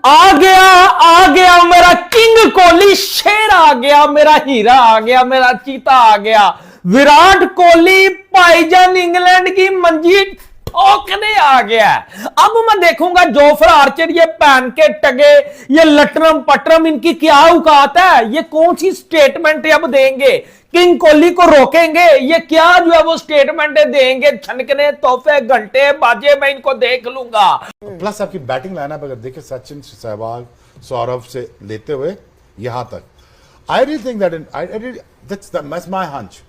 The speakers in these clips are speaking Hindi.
आ गया मेरा किंग कोहली, शेर आ गया, मेरा हीरा आ गया, मेरा चीता आ गया। विराट कोहली भाईजान इंग्लैंड की मंजी ठोकने आ गया। अब मैं देखूंगा जोफर आर्चर, ये पहन के टगे, ये लटरम पटरम, इनकी क्या औकात है? ये कौन सी स्टेटमेंट अब देंगे? किंग कोहली को रोकेंगे? ये क्या जो है वो स्टेटमेंट देंगे? छनकने तोहफे घंटे बाजे मैं इनको देख लूंगा। प्लस आपकी बैटिंग लाइनअप अगर देखें सचिन, सहवाग, सौरभ से लेते हुए यहां तक, I really think that's my hunch.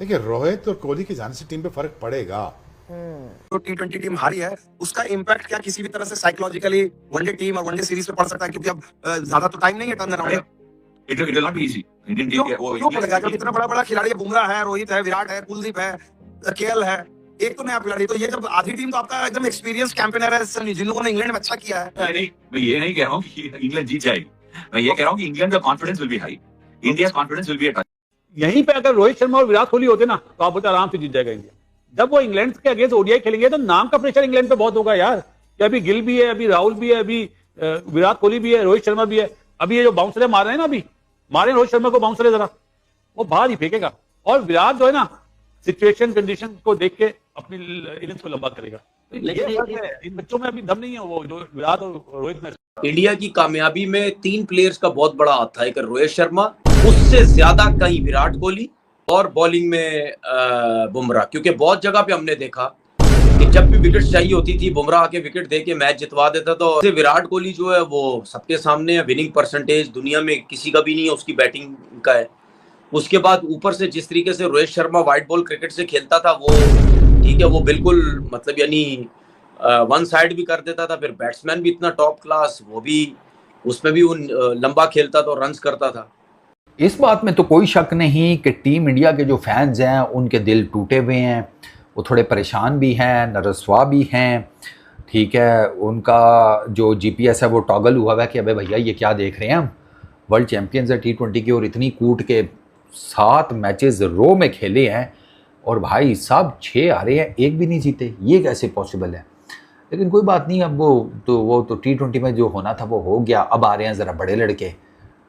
देखिए रोहित और कोहली के जाने से टीम पे फर्क पड़ेगा। जो T20 टीम हारी है उसका इम्पैक्ट क्या किसी भी तरह से साइकोलॉजिकली वनडे टीम और वनडे सीरीज पे पड़ सकता है? क्योंकि अब ज्यादा तो टाइम नहीं है turn around. It will not be easy. Indian team के वो क्यों पड़ेगा? क्योंकि इतना बड़ा बड़ा खिलाड़ी है, बुमराह है, रोहित है, विराट है, कुलदीप है, केएल है, एक तो नया खिलाड़ी। तो ये जब आधी टीम तो आपका एकदम एक्सपीरियंस कैंपेनर है, जिन लोगों ने इंग्लैंड में अच्छा किया है। नहीं, मैं ये नहीं कह रहा हूँ कि इंग्लैंड जीत जाएगी। मैं ये कह रहा हूँ कि इंग्लैंड का confidence will be high, India confidence will be eight. यहीं पे अगर रोहित शर्मा और विराट कोहली होते ना तो आप बोलते आराम से जीत जाएगा इंडिया। जब वो इंग्लैंड के अगेंस्ट ओडीआई खेलेंगे तो नाम का प्रेशर इंग्लैंड पे बहुत होगा यार, कि अभी गिल भी है, अभी राहुल भी है, अभी विराट कोहली भी है, रोहित शर्मा भी है। अभी ये जो बाउंसरे मार रहे हैं ना, अभी मारे रोहित शर्मा को बाउंसरे, जरा वो बाहर ही फेंकेगा। और विराट जो है ना सिचुएशन कंडीशन को देख के अपनी इनिंग्स को लंबा करेगा। इन बच्चों में अभी दम नहीं है, वो जो विराट और रोहित में। इंडिया की कामयाबी में 3 प्लेयर्स का बहुत बड़ा हाथ था। एक रोहित शर्मा, उससे ज्यादा कहीं विराट कोहली, और बॉलिंग में बुमराह। क्योंकि बहुत जगह पे हमने देखा कि जब भी विकेट चाहिए होती थी बुमराह आके विकेट दे के मैच जितवा देता। तो विराट कोहली जो है वो सबके सामने है, विनिंग परसेंटेज दुनिया में किसी का भी नहीं है, उसकी बैटिंग का है। उसके बाद ऊपर से जिस तरीके से Rohit Sharma white ball cricket से खेलता था, वो ठीक है, वो बिल्कुल मतलब यानी वन साइड भी कर देता था। फिर बैट्समैन भी इतना टॉप क्लास, वो भी उसमें भी वो लंबा खेलता था और रन्स करता था। इस बात में तो कोई शक नहीं कि टीम इंडिया के जो फैंस हैं उनके दिल टूटे हुए हैं, वो थोड़े परेशान भी हैं, नरसवा भी हैं। ठीक है, उनका जो जीपीएस है वो टॉगल हुआ है कि अबे भैया ये क्या देख रहे हैं, हम वर्ल्ड चैंपियंस है T20 की, और इतनी कूट के 7 मैचेस रो में खेले हैं और भाई साहब 6 हारे हैं, 1 भी नहीं जीते, ये कैसे पॉसिबल है? लेकिन कोई बात नहीं, अब वो तो T20 में जो होना था वो हो गया। अब आ रहे हैं ज़रा बड़े लड़के,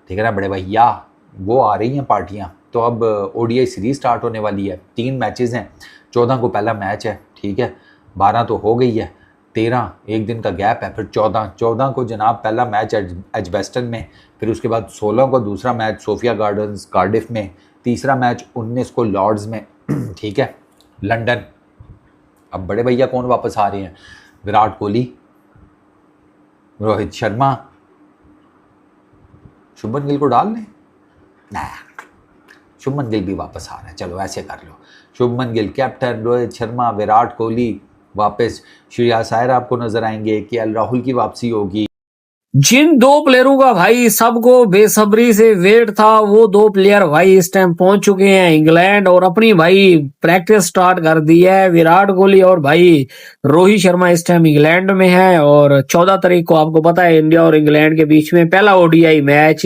ठीक है ना, बड़े भैया, वो आ रही हैं पार्टियां। तो अब ओडीआई सीरीज स्टार्ट होने वाली है, 3 मैचेस हैं, 14 को पहला मैच है, ठीक है, 12 तो हो गई है, 13 एक दिन का गैप है, फिर 14 को जनाब पहला मैच एजबेस्टन में, फिर उसके बाद 16 को दूसरा मैच सोफिया गार्डन्स कार्डिफ में, तीसरा मैच 19 को लॉर्ड्स में, ठीक है, लंदन। अब बड़े भैया कौन वापस आ रहे हैं? विराट कोहली, रोहित शर्मा, शुभमन गिल को डाल लें ना, शुभमन गिल भी वापस आ रहा है, चलो ऐसे कर लो, शुभमन गिल कैप्टन, रोहित शर्मा, विराट कोहली वापस, श्रेयस अय्यर आपको नजर आएंगे, केएल राहुल की वापसी होगी। जिन 2 प्लेयरों का भाई सबको बेसब्री से वेट था, वो 2 प्लेयर भाई इस टाइम पहुंच चुके हैं इंग्लैंड और अपनी भाई प्रैक्टिस स्टार्ट कर दी है। विराट कोहली और भाई रोहित शर्मा इस टाइम इंग्लैंड में है और 14 तारीख को आपको पता है इंडिया और इंग्लैंड के बीच में पहला ओडीआई मैच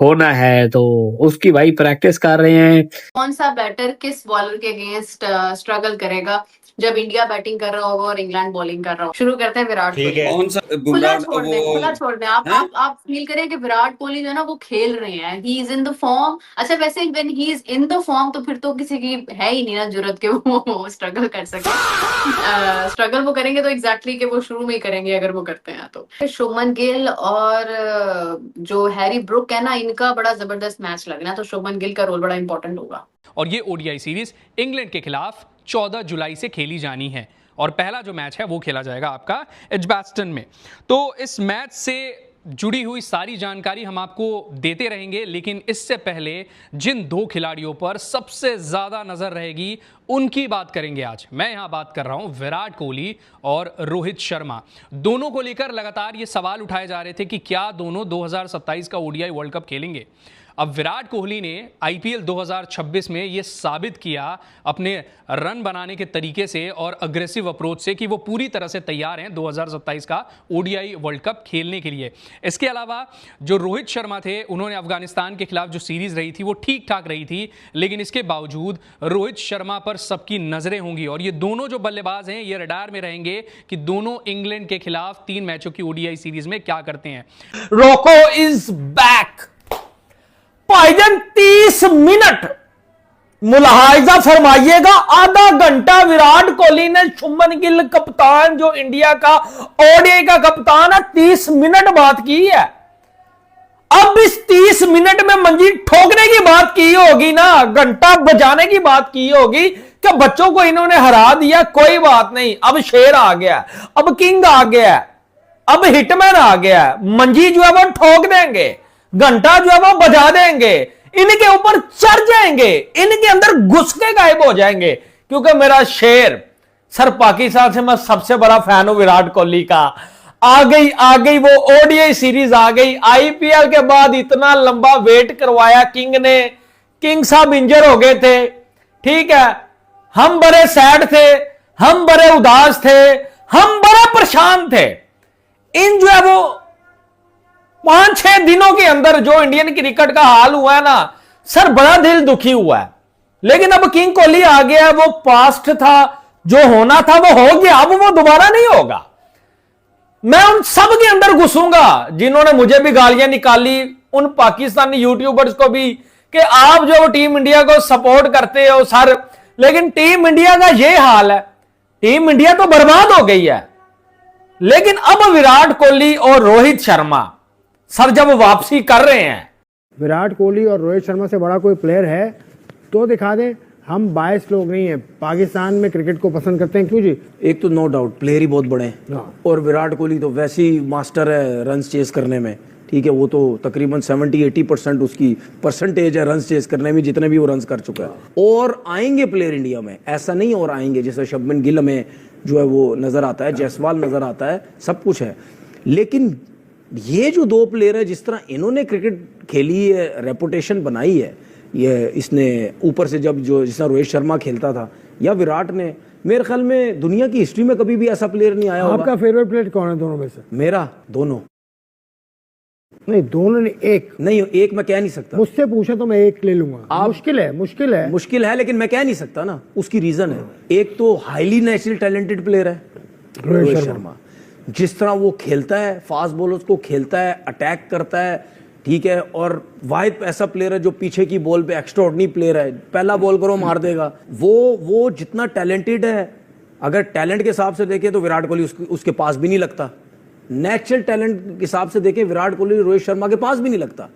होना है, तो उसकी भाई प्रैक्टिस कर रहे हैं। कौन सा बैटर किस बॉलर के अगेंस्ट स्ट्रगल करेगा जब इंडिया बैटिंग कर रहा होगा और इंग्लैंड बॉलिंग कर रहा हो? शुरू करते हैं विराट कोहली। कौन सा खुला छोड़ दें आप फील करें कि विराट कोहली जो है ना वो खेल रहे हैं, he is in the form. अच्छा वैसे when he is in the form तो फिर तो किसी की है ही नहीं ना जरूरत के वो स्ट्रगल कर सके। स्ट्रगल वो करेंगे तो एग्जैक्टली कि वो शुरू में ही करेंगे अगर वो करते हैं तो। शुभमन गिल और जो हैरी ब्रुक है ना, इनका बड़ा जबरदस्त मैच लगना है, तो शुभमन गिल का रोल बड़ा इंपॉर्टेंट होगा। और ये ओडीआई सीरीज इंग्लैंड के खिलाफ 14 जुलाई से खेली जानी है और पहला जो मैच है वो खेला जाएगा आपका एजबेस्टन में। तो इस मैच से जुड़ी हुई सारी जानकारी हम आपको देते रहेंगे, लेकिन इससे पहले जिन 2 खिलाड़ियों पर सबसे ज्यादा नजर रहेगी उनकी बात करेंगे आज। मैं यहां बात कर रहा हूं विराट कोहली और रोहित शर्मा। दोनों को लेकर लगातार ये सवाल उठाए जा रहे थे कि क्या दोनों 2027 का ओडीआई वर्ल्ड कप खेलेंगे। अब विराट कोहली ने आईपीएल 2026 में ये साबित किया अपने रन बनाने के तरीके से और अग्रेसिव अप्रोच से कि वो पूरी तरह से तैयार हैं 2027 का ओडीआई वर्ल्ड कप खेलने के लिए। इसके अलावा जो रोहित शर्मा थे, उन्होंने अफगानिस्तान के खिलाफ जो सीरीज रही थी वो ठीक ठाक रही थी, लेकिन इसके बावजूद रोहित शर्मा पर सबकी नजरें होंगी और ये दोनों जो बल्लेबाज हैं ये रडार में रहेंगे कि दोनों इंग्लैंड के खिलाफ 3 मैचों की ओडीआई सीरीज में क्या करते हैं। रोको इज बैक। भाईजान 30 मिनट मुलाहाजा फरमाइएगा, आधा घंटा विराट कोहली ने शुभमन गिल कप्तान जो इंडिया का ओडीआई का कप्तान है 30 मिनट बात की है। अब इस 30 मिनट में मंजी ठोकने की बात की होगी ना, घंटा बजाने की बात की होगी कि बच्चों को इन्होंने हरा दिया, कोई बात नहीं, अब शेर आ गया, अब किंग आ गया, अब हिटमैन आ गया, मंजी जो है वो ठोक देंगे, घंटा जो है वो बजा देंगे, इनके ऊपर चढ़ जाएंगे, इनके अंदर घुस के गायब हो जाएंगे। क्योंकि मेरा शेर सर पाकिस्तान से मैं सबसे बड़ा फैन हूं विराट कोहली का। आ गई वो ओडीआई सीरीज आ गई। आईपीएल के बाद इतना लंबा वेट करवाया किंग ने, किंग साहब इंजर हो गए थे, ठीक है, हम बड़े सैड थे, हम बड़े उदास थे, हम बड़े परेशान थे। इन जो है वो 5-6 दिनों के अंदर जो इंडियन क्रिकेट का हाल हुआ है ना सर, बड़ा दिल दुखी हुआ है। लेकिन अब किंग कोहली आ गया, वो पास्ट था, जो होना था वो हो गया, अब वो दोबारा नहीं होगा। मैं उन सब के अंदर घुसूंगा जिन्होंने मुझे भी गालियां निकाली, उन पाकिस्तानी यूट्यूबर्स को भी, कि आप जो टीम इंडिया को सपोर्ट करते हो सर, लेकिन टीम इंडिया का ये हाल है, टीम इंडिया तो बर्बाद हो गई है। लेकिन अब विराट कोहली और रोहित शर्मा सर जब वापसी कर रहे हैं, विराट कोहली और रोहित शर्मा से बड़ा कोई प्लेयर है तो दिखा दें। हम बायस लोग नहीं हैं, पाकिस्तान में क्रिकेट को पसंद करते हैं। क्यों जी? एक तो नो डाउट प्लेयर ही बहुत बड़े हैं और विराट कोहली तो वैसे ही मास्टर है रन्स चेस करने में, ठीक है, वो तो तकरीबन 70-80% उसकी परसेंटेज है रन्स चेस करने में, जितने भी वो रन्स कर चुका है। और आएंगे प्लेयर इंडिया में, ऐसा नहीं और आएंगे, जैसे शुभमन गिल में जो है वो नजर आता है, जायसवाल नजर आता है, सब कुछ है। लेकिन ये जो 2 प्लेयर है, जिस तरह इन्होंने क्रिकेट खेली है, रेपुटेशन बनाई है, ये इसने ऊपर से जब जो जिस तरह रोहित शर्मा खेलता था या विराट ने, मेरे ख्याल में दुनिया की हिस्ट्री में कभी भी ऐसा प्लेयर नहीं आया होगा। आपका फेवरेट प्लेयर कौन है दोनों में से? मेरा दोनों नहीं, दोनों ने एक नहीं, एक मैं कह नहीं सकता। मुझसे पूछे तो मैं एक ले लूंगा। मुश्किल है, लेकिन मैं कह नहीं सकता ना, उसकी रीजन है। एक तो हाईली नेचुरल टैलेंटेड प्लेयर है रोहित शर्मा, जिस तरह वो खेलता है, फास्ट बॉलर्स को खेलता है, अटैक करता है, ठीक है, और वाहिद ऐसा प्लेयर है जो पीछे की बॉल पे एक्स्ट्राऑर्डिनरी प्लेयर है, पहला बॉल करो मार देगा। वो जितना टैलेंटेड है, अगर टैलेंट के हिसाब से देखें तो विराट कोहली उसके पास भी नहीं लगता। नेचुरल टैलेंट के हिसाब से देखें विराट कोहली रोहित शर्मा के पास भी नहीं लगता।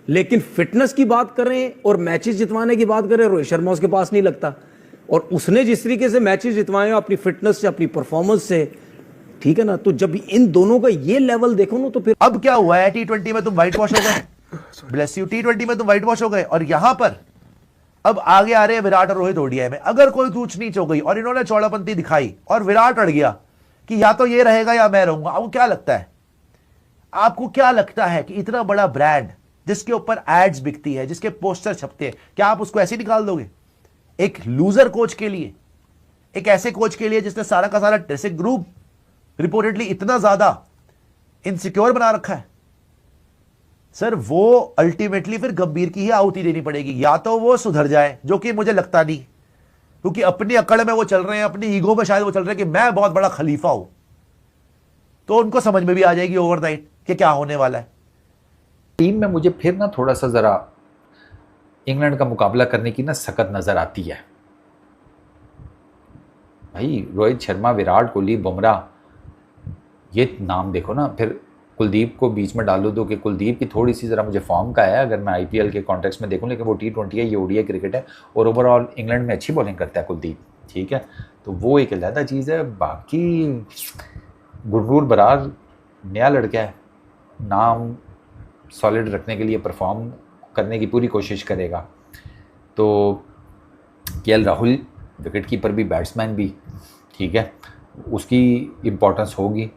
लेकिन फिटनेस की बात करें और मैचेस जितवाने की बात करें, रोहित शर्मा उसके पास नहीं लगता। और उसने जिस तरीके से मैचेस जितवाए अपनी फिटनेस से, अपनी परफॉर्मेंस से, ठीक है ना, तो जब इन दोनों का ये लेवल देखो ना तो फिर अब क्या हुआ है, T20 में तुम व्हाइट वॉश हो गए, ब्लेस यू, T20 में तुम व्हाइट वॉश हो गए, और यहां पर अब आगे आ रहे हैं विराट और रोहित ओडीआई में। अगर कोई ऊंच नीच हो गई और इन्होंने चौड़ापंथी दिखाई और विराट अड़ गया कि या तो ये रहेगा या मैं रहूंगा, आपको क्या लगता है? आपको क्या लगता है कि इतना बड़ा ब्रांड जिसके ऊपर एड्स बिकती है, जिसके पोस्टर छपते हैं, क्या आप उसको ऐसे निकाल दोगे? एक लूजर कोच के लिए, एक ऐसे कोच के लिए जिसने सारा का सारा ड्रेसिंग ग्रुप रिपोर्टेडली इतना ज्यादा इनसिक्योर बना रखा है, सर वो अल्टीमेटली फिर गंभीर की ही आहुति देनी पड़ेगी। या तो वो सुधर जाए, जो कि मुझे लगता नहीं, क्योंकि अपनी अकड़ में वो चल रहे हैं, अपनी ईगो में शायद वो चल रहे हैं कि मैं बहुत बड़ा खलीफा हूं, तो उनको समझ में भी आ जाएगी ओवरनाइट कि क्या होने वाला है। टीम में मुझे फिर ना थोड़ा सा ज़रा इंग्लैंड का मुकाबला करने की ना सकत नज़र आती है। भाई रोहित शर्मा, विराट कोहली, बुमराह, ये नाम देखो ना, फिर कुलदीप को बीच में डालो दो कि कुलदीप की थोड़ी सी ज़रा मुझे फॉर्म का है अगर मैं आईपीएल के कॉन्टेक्स्ट में देखूं, लेकिन वो T20 है, ये ओडीआई क्रिकेट है और ओवरऑल इंग्लैंड में अच्छी बॉलिंग करता है कुलदीप, ठीक है, तो वो एक अलग चीज़ है। बाकी गुरनूर बरार नया लड़का है, नाम सॉलिड रखने के लिए परफॉर्म करने की पूरी कोशिश करेगा। तो केएल राहुल विकेट कीपर भी, बैट्समैन भी, ठीक है, उसकी इम्पोर्टेंस होगी।